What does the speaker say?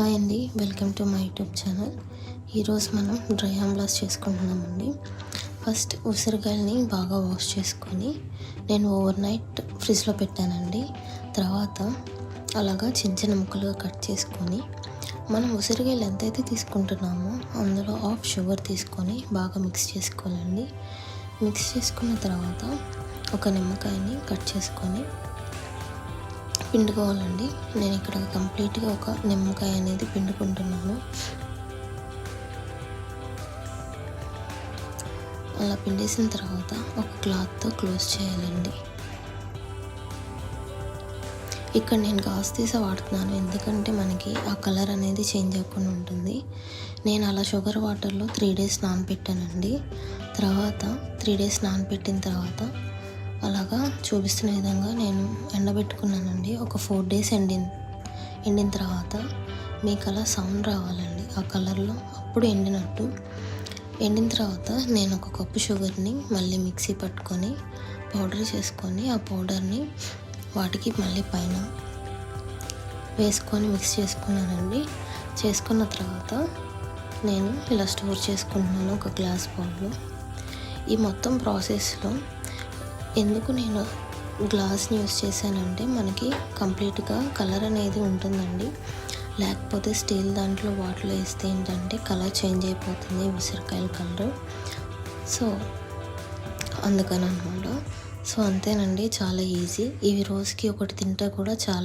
Hi అండి, welcome to my YouTube channel. ఈరోజు మనం డ్రై ఆమ్లాస్ చేసుకుంటున్నామండి. ఫస్ట్ ఉసిరికాయలని బాగా వాష్ చేసుకొని నేను ఓవర్ నైట్ ఫ్రిడ్జ్లో పెట్టానండి. తర్వాత అలాగా చిన్న చిన్న ముక్కలుగా కట్ చేసుకొని మనం ఉసిరికాయలు ఎంతైతే తీసుకుంటున్నామో అందులో హాఫ్ షుగర్ తీసుకొని బాగా మిక్స్ చేసుకోవాలండి. మిక్స్ చేసుకున్న తర్వాత ఒక నిమ్మకాయని కట్ చేసుకొని పిండుకోవాలండి. నేను ఇక్కడ కంప్లీట్గా ఒక నిమ్మకాయ అనేది పిండుకుంటున్నాను. అలా పిండేసిన తర్వాత ఒక క్లాత్తో క్లోజ్ చేయాలండి. ఇక్కడ నేను తీసా వాడుతున్నాను, ఎందుకంటే మనకి ఆ కలర్ అనేది చేంజ్ అవ్వకుండా ఉంటుంది. నేను అలా షుగర్ వాటర్లో 3 days నానబెట్టానండి. తర్వాత 3 days నానబెట్టిన తర్వాత అలాగా చూపిస్తున్న విధంగా నేను ఎండబెట్టుకున్నానండి. ఒక 4 days ఎండిన తర్వాత మీకు అలా సౌండ్ రావాలండి ఆ కలర్లో, అప్పుడు ఎండినట్టు. ఎండిన తర్వాత నేను ఒక కప్పు షుగర్ని మళ్ళీ మిక్సీ పట్టుకొని పౌడర్ చేసుకొని ఆ పౌడర్ని వాటికి మళ్ళీ పైన వేసుకొని మిక్స్ చేసుకున్నానండి. చేసుకున్న తర్వాత నేను ఇలా స్టోర్ చేసుకుంటున్నాను ఒక గ్లాస్ బౌల్లో. ఈ మొత్తం ప్రాసెస్లో ఎందుకు నేను గ్లాస్ని యూస్ చేశానంటే మనకి కంప్లీట్గా కలర్ అనేది ఉంటుందండి. లేకపోతే స్టీల్ దాంట్లో వాటిలో వేస్తే ఏంటంటే కలర్ చేంజ్ అయిపోతుంది, ఉసిరికాయల కలర్. సో అందుకని అనమాట. సో అంతేనండి, చాలా ఈజీ. ఇవి రోజుకి ఒకటి తింటే కూడా చాలా